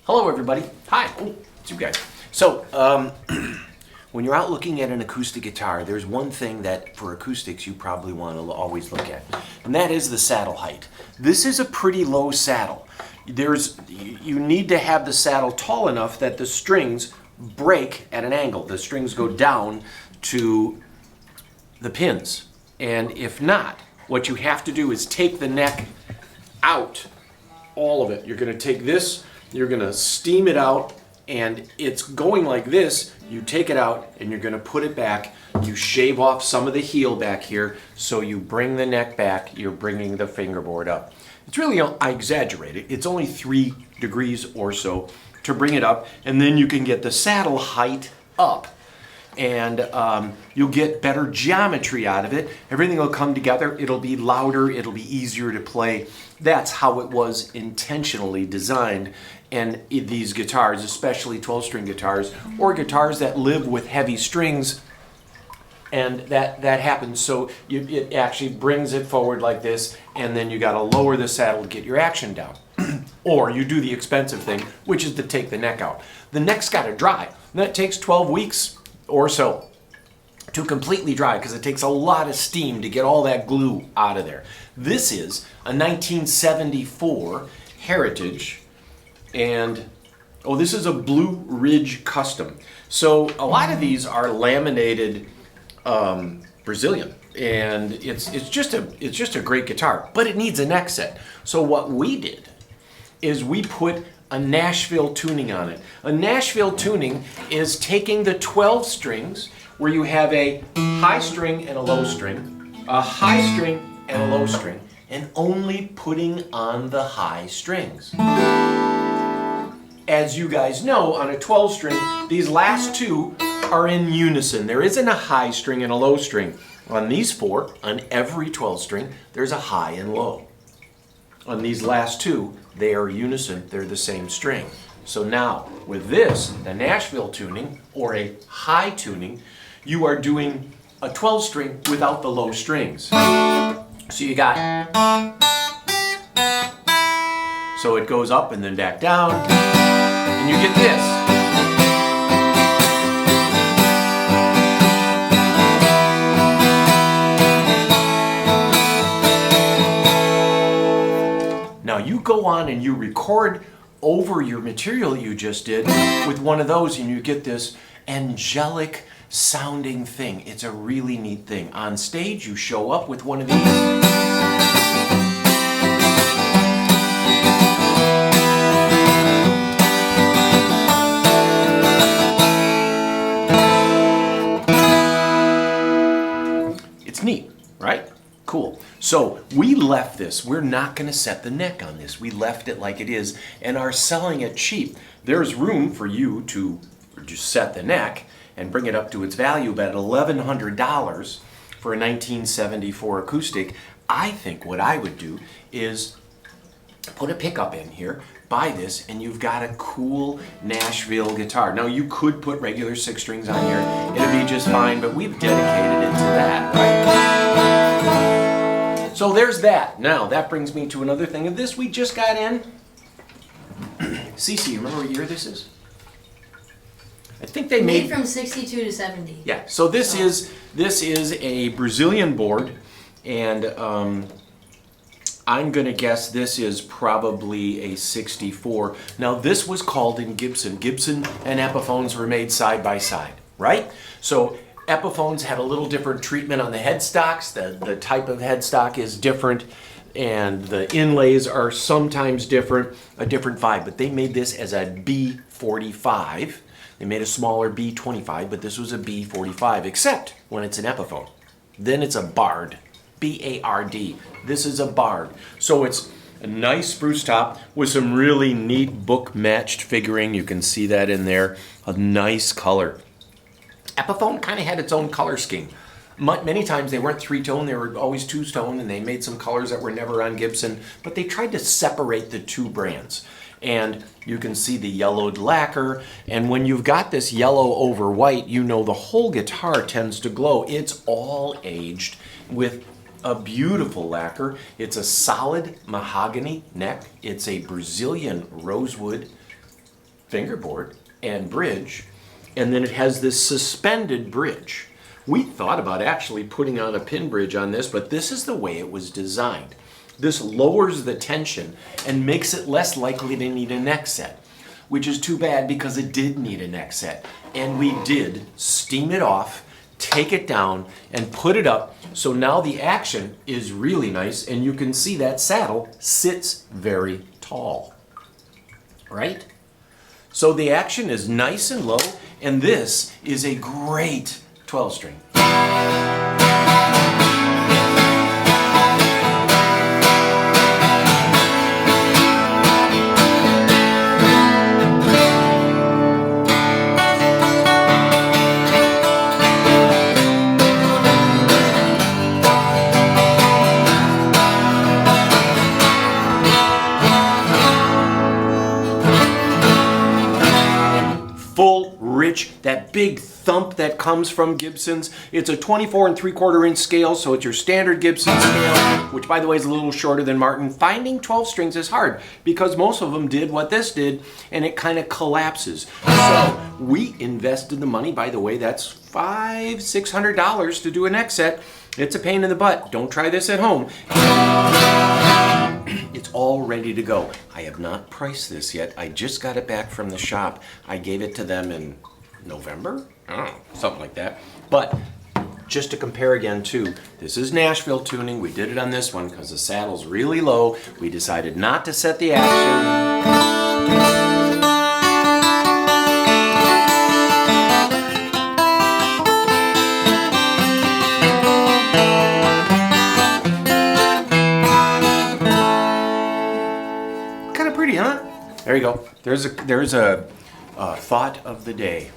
Hello everybody. Hi. Oh, it's you guys. So, when you're out looking at an acoustic guitar, there's one thing that for acoustics you probably want to always look at, and that is the saddle height. This is a pretty low saddle. You need to have the saddle tall enough that the strings break at an angle. The strings go down to the pins. And if not, what you have to do is take the neck out, all of it. You're going to take this, you're going to steam it out, and it's going like this. You take it out and you're going to put it back. You shave off some of the heel back here, so you bring the neck back, you're bringing the fingerboard up. It's really, I exaggerate it, it's only 3 degrees or so to bring it up, and then you can get the saddle height up. And you'll get better geometry out of it. Everything will come together. It'll be louder. It'll be easier to play. That's how it was intentionally designed. And these guitars, especially 12-string guitars, or guitars that live with heavy strings, and that happens. So it actually brings it forward like this, and then you got to lower the saddle to get your action down. Or you do the expensive thing, which is to take the neck out. The neck's got to dry. And that takes 12 weeks or so to completely dry, because it takes a lot of steam to get all that glue out of there. This is a 1974 Heritage, and this is a Blue Ridge Custom. So a lot of these are laminated Brazilian, and it's just a great guitar, but it needs a neck set. So what we did is we put a Nashville tuning on it. A Nashville tuning is taking the 12 strings where you have a high string and a low string, a high string and a low string, and only putting on the high strings. As you guys know, on a 12 string, these last two are in unison. There isn't a high string and a low string. On these 4, on every 12 string, there's a high and low. On these last 2, they are unison, they're the same string. So now, with this, the Nashville tuning, or a high tuning, you are doing a 12 string without the low strings. So you got, so it goes up and then back down, and you get this. Now you go on and you record over your material you just did with one of those, and you get this angelic sounding thing. It's a really neat thing. On stage, you show up with one of these. It's neat, right? Cool. So we left this. We're not going to set the neck on this. We left it like it is and are selling it cheap. There's room for you to just set the neck and bring it up to its value, but at $1,100 for a 1974 acoustic, I think what I would do is put a pickup in here, buy this, and you've got a cool Nashville guitar. Now you could put regular 6 strings on here. It'd be just fine, but we've dedicated it to that, right? So there's that. Now that brings me to another thing of this we just got in. Cece, you remember what year this is? I think they made from 62 to 70. Yeah. So this is a Brazilian board, and I'm gonna guess this is probably a 64. Now this was called in Gibson. Gibson and Epiphones were made side by side, right? So Epiphones had a little different treatment on the headstocks. The type of headstock is different, and the inlays are sometimes different, a different vibe. But they made this as a B45. They made a smaller B25, but this was a B45, except when it's an Epiphone. Then it's a Bard, B-A-R-D. This is a Bard. So it's a nice spruce top with some really neat book-matched figuring. You can see that in there. A nice color. Epiphone kind of had its own color scheme. Many times they weren't 3-tone, they were always 2-tone, and they made some colors that were never on Gibson, but they tried to separate the two brands. And you can see the yellowed lacquer, and when you've got this yellow over white, you know the whole guitar tends to glow. It's all aged with a beautiful lacquer. It's a solid mahogany neck. It's a Brazilian rosewood fingerboard and bridge, and then it has this suspended bridge. We thought about actually putting on a pin bridge on this, but this is the way it was designed. This lowers the tension and makes it less likely to need a neck set, which is too bad because it did need a neck set. And we did steam it off, take it down, and put it up. So now the action is really nice, and you can see that saddle sits very tall, right? So the action is nice and low, and this is a great 12-string. Full, rich, that big thump that comes from Gibsons. It's a 24 3/4 inch scale, so it's your standard Gibson scale, which by the way is a little shorter than Martin. Finding 12 strings is hard because most of them did what this did, and it kind of collapses. So we invested the money, by the way, that's $500-600 to do a neck set. It's a pain in the butt. Don't try this at home. It's all ready to go. I have not priced this yet. I just got it back from the shop. I gave it to them in November? I don't know, something like that. But just to compare again too, this is Nashville tuning. We did it on this one because the saddle's really low. We decided not to set the action. Pretty, huh? There you go. There's a thought of the day.